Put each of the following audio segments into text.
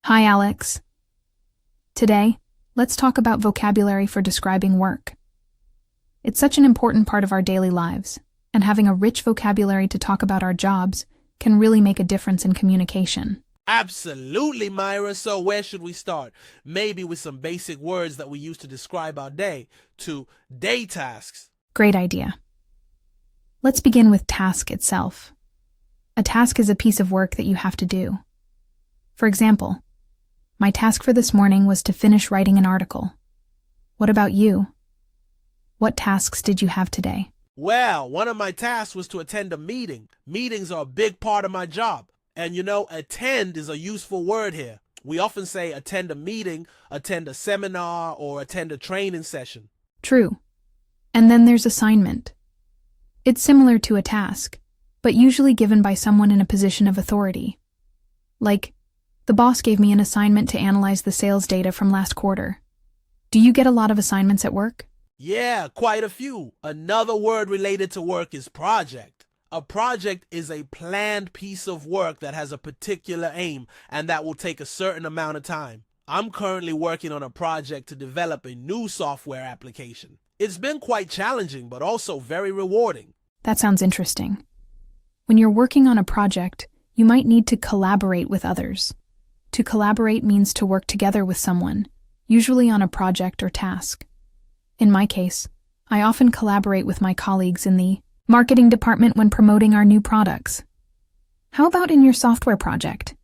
Hi, Alex. Today, let's talk about vocabulary for describing work. It's such an important part of our daily lives, and having a rich vocabulary to talk about our jobs can really make a difference in communication. Absolutely, Myra. So where should we start? Maybe with some basic words that we use to describe our day, to day tasks. Great idea. Let's begin with task itself. A task is a piece of work that you have to do. For example, my task for this morning was to finish writing an article. What about you? What tasks did you have today? Well, one of my tasks was to attend a meeting. Meetings are a big part of my job. And attend is a useful word here. We often say attend a meeting, attend a seminar, or attend a training session. True. And then there's assignment. It's similar to a task, but usually given by someone in a position of authority. Like, the boss gave me an assignment to analyze the sales data from last quarter. Do you get a lot of assignments at work? Yeah, quite a few. Another word related to work is project. A project is a planned piece of work that has a particular aim and that will take a certain amount of time. I'm currently working on a project to develop a new software application. It's been quite challenging, but also very rewarding. That sounds interesting. When you're working on a project, you might need to collaborate with others. To collaborate means to work together with someone, usually on a project or task. In my case, I often collaborate with my colleagues in the marketing department when promoting our new products. How about in your software project?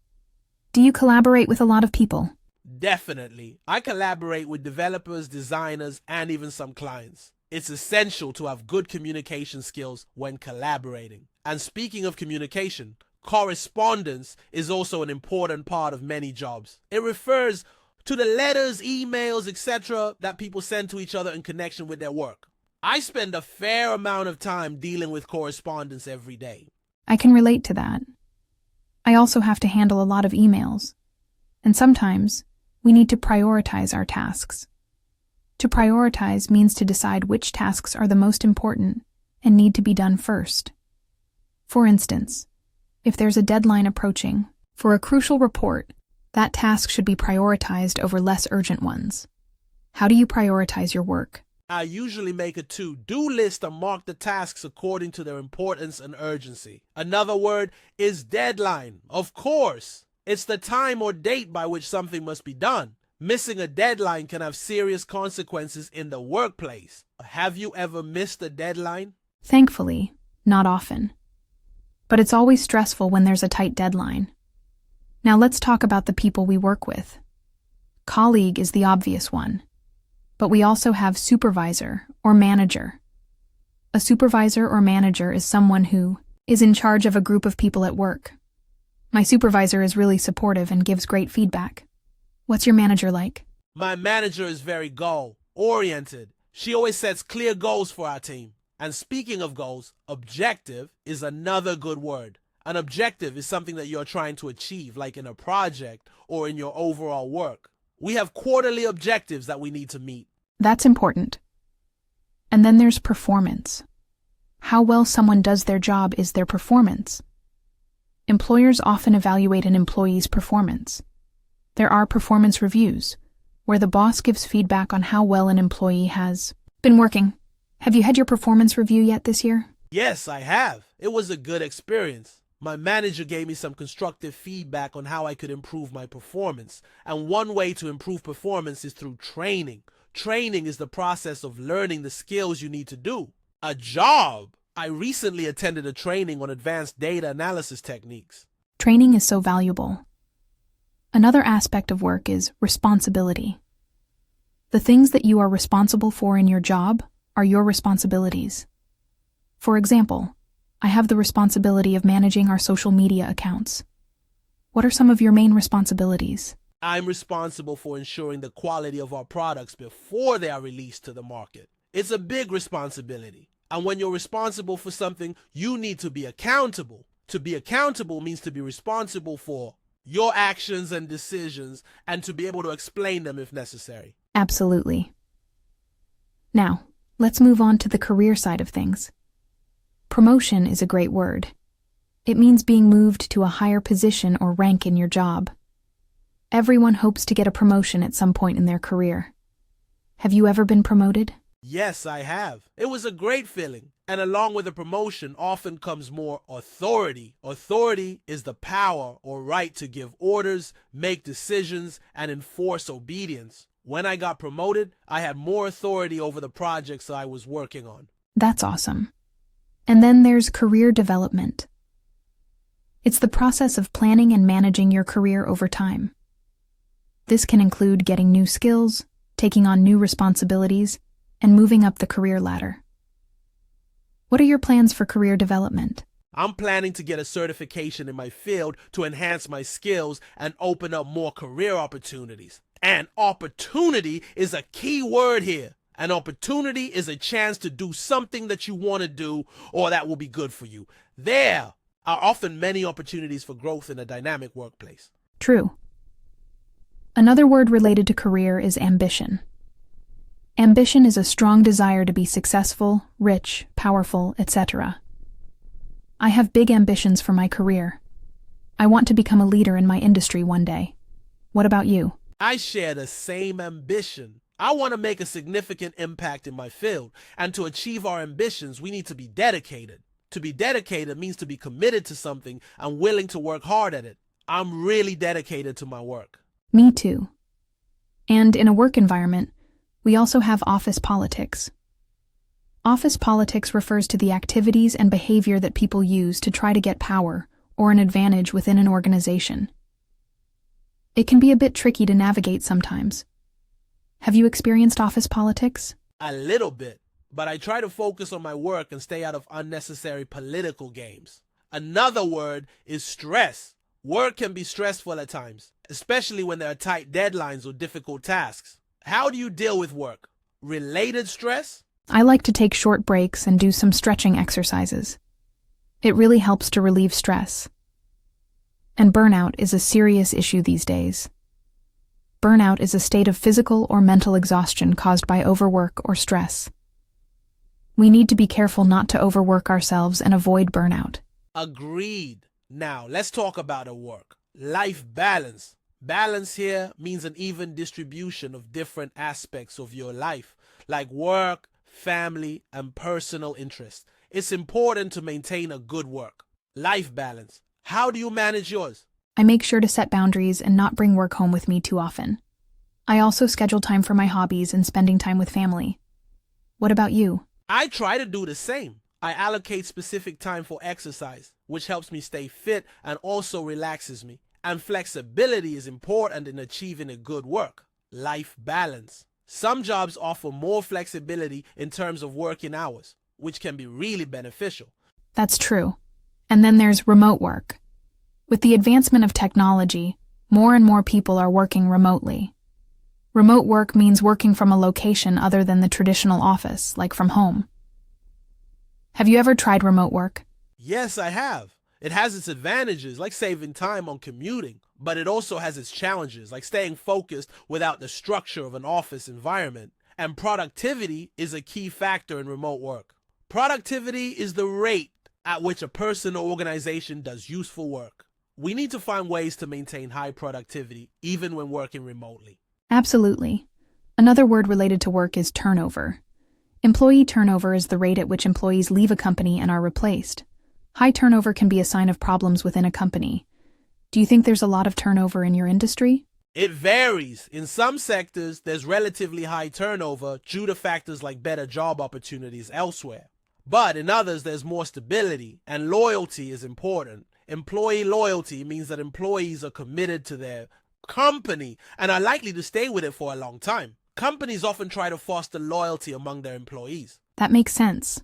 Do you collaborate with a lot of people? Definitely. I collaborate with developers, designers, and even some clients. It's essential to have good communication skills when collaborating. And speaking of communication, correspondence is also an important part of many jobs. It refers to the letters, emails, etc. that people send to each other in connection with their work. I spend a fair amount of time dealing with correspondence every day. I can relate to that. I also have to handle a lot of emails. And sometimes, we need to prioritize our tasks. To prioritize means to decide which tasks are the most important and need to be done first. For instance, if there's a deadline approaching for a crucial report, that task should be prioritized over less urgent ones. How do you prioritize your work? I usually make a to-do list and mark the tasks according to their importance and urgency. Another word is deadline. Of course, it's the time or date by which something must be done. Missing a deadline can have serious consequences in the workplace. Have you ever missed a deadline? Thankfully, not often. But it's always stressful when there's a tight deadline. Now let's talk about the people we work with. Colleague is the obvious one. But we also have supervisor or manager. A supervisor or manager is someone who is in charge of a group of people at work. My supervisor is really supportive and gives great feedback. What's your manager like? My manager is very goal-oriented. She always sets clear goals for our team. And speaking of goals, objective is another good word. An objective is something that you're trying to achieve, like in a project or in your overall work. We have quarterly objectives that we need to meet. That's important. And then there's performance. How well someone does their job is their performance. Employers often evaluate an employee's performance. There are performance reviews, where the boss gives feedback on how well an employee has been working. Have you had your performance review yet this year? Yes, I have. It was a good experience. My manager gave me some constructive feedback on how I could improve my performance. And one way to improve performance is through training. Training is the process of learning the skills you need to do. A job! I recently attended a training on advanced data analysis techniques. Training is so valuable. Another aspect of work is responsibility. The things that you are responsible for in your job are your responsibilities. For example, I have the responsibility of managing our social media accounts. What are some of your main responsibilities? I'm responsible for ensuring the quality of our products before they are released to the market. It's a big responsibility. And when you're responsible for something, you need to be accountable. To be accountable means to be responsible for your actions and decisions and to be able to explain them if necessary. Absolutely. Now, let's move on to the career side of things. Promotion is a great word. It means being moved to a higher position or rank in your job. Everyone hopes to get a promotion at some point in their career. Have you ever been promoted? Yes, I have. It was a great feeling. And along with a promotion often comes more authority. Authority is the power or right to give orders, make decisions, and enforce obedience. When I got promoted, I had more authority over the projects I was working on. That's awesome. And then there's career development. It's the process of planning and managing your career over time. This can include getting new skills, taking on new responsibilities, and moving up the career ladder. What are your plans for career development? I'm planning to get a certification in my field to enhance my skills and open up more career opportunities. And opportunity is a key word here. An opportunity is a chance to do something that you want to do or that will be good for you. There are often many opportunities for growth in a dynamic workplace. True. Another word related to career is ambition. Ambition is a strong desire to be successful, rich, powerful, etc. I have big ambitions for my career. I want to become a leader in my industry one day. What about you? I share the same ambition. I want to make a significant impact in my field, and to achieve our ambitions, we need to be dedicated. To be dedicated means to be committed to something and willing to work hard at it. I'm really dedicated to my work. Me too. And in a work environment, we also have office politics. Office politics refers to the activities and behavior that people use to try to get power or an advantage within an organization. It can be a bit tricky to navigate sometimes. Have you experienced office politics? A little bit, but I try to focus on my work and stay out of unnecessary political games. Another word is stress. Work can be stressful at times, especially when there are tight deadlines or difficult tasks. How do you deal with work? Related stress? I like to take short breaks and do some stretching exercises. It really helps to relieve stress. And burnout is a serious issue these days. Burnout is a state of physical or mental exhaustion caused by overwork or stress. We need to be careful not to overwork ourselves and avoid burnout. Agreed. Now, let's talk about the work. Life balance. Balance here means an even distribution of different aspects of your life, like work, family, and personal interests. It's important to maintain a good work-life balance. How do you manage yours? I make sure to set boundaries and not bring work home with me too often. I also schedule time for my hobbies and spending time with family. What about you? I try to do the same. I allocate specific time for exercise, which helps me stay fit and also relaxes me. And flexibility is important in achieving a good work-life balance. Some jobs offer more flexibility in terms of working hours, which can be really beneficial. That's true. And then there's remote work. With the advancement of technology, more and more people are working remotely. Remote work means working from a location other than the traditional office, like from home. Have you ever tried remote work? Yes, I have. It has its advantages, like saving time on commuting, but it also has its challenges, like staying focused without the structure of an office environment. And productivity is a key factor in remote work. Productivity is the rate at which a person or organization does useful work. We need to find ways to maintain high productivity, even when working remotely. Absolutely. Another word related to work is turnover. Employee turnover is the rate at which employees leave a company and are replaced. High turnover can be a sign of problems within a company. Do you think there's a lot of turnover in your industry? It varies. In some sectors, there's relatively high turnover due to factors like better job opportunities elsewhere. But in others, there's more stability, and loyalty is important. Employee loyalty means that employees are committed to their company and are likely to stay with it for a long time. Companies often try to foster loyalty among their employees. That makes sense.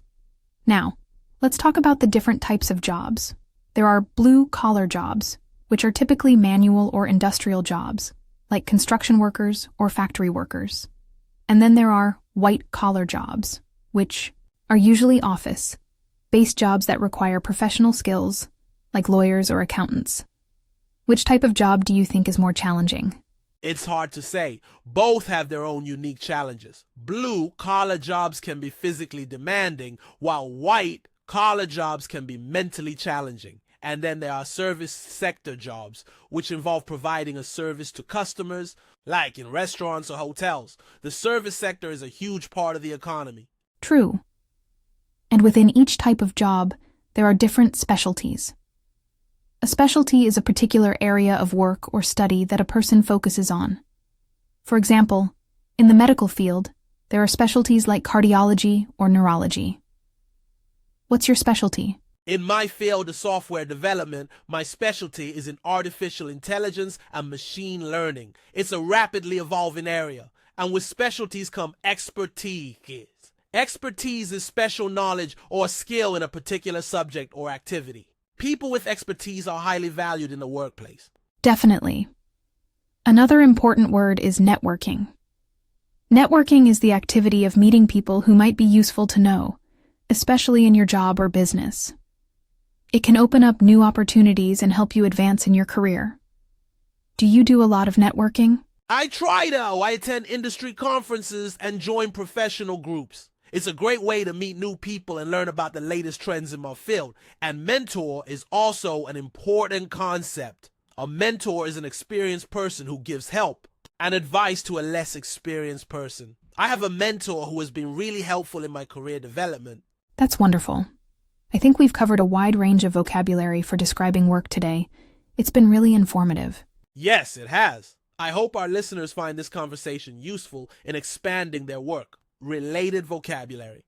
Now, let's talk about the different types of jobs. There are blue-collar jobs, which are typically manual or industrial jobs, like construction workers or factory workers. And then there are white-collar jobs, which are usually office-based jobs that require professional skills, like lawyers or accountants. Which type of job do you think is more challenging? It's hard to say. Both have their own unique challenges. Blue-collar jobs can be physically demanding, while white-collar jobs can be mentally challenging. And then there are service sector jobs, which involve providing a service to customers, like in restaurants or hotels. The service sector is a huge part of the economy. True. And within each type of job, there are different specialties. A specialty is a particular area of work or study that a person focuses on. For example, in the medical field, there are specialties like cardiology or neurology. What's your specialty? In my field of software development, my specialty is in artificial intelligence and machine learning. It's a rapidly evolving area, and with specialties come expertise. Expertise is special knowledge or skill in a particular subject or activity. People with expertise are highly valued in the workplace. Definitely. Another important word is networking. Networking is the activity of meeting people who might be useful to know, especially in your job or business. It can open up new opportunities and help you advance in your career. Do you do a lot of networking? I try though. I attend industry conferences and join professional groups. It's a great way to meet new people and learn about the latest trends in my field. And mentor is also an important concept. A mentor is an experienced person who gives help and advice to a less experienced person. I have a mentor who has been really helpful in my career development. That's wonderful. I think we've covered a wide range of vocabulary for describing work today. It's been really informative. Yes, it has. I hope our listeners find this conversation useful in expanding their work. Related vocabulary.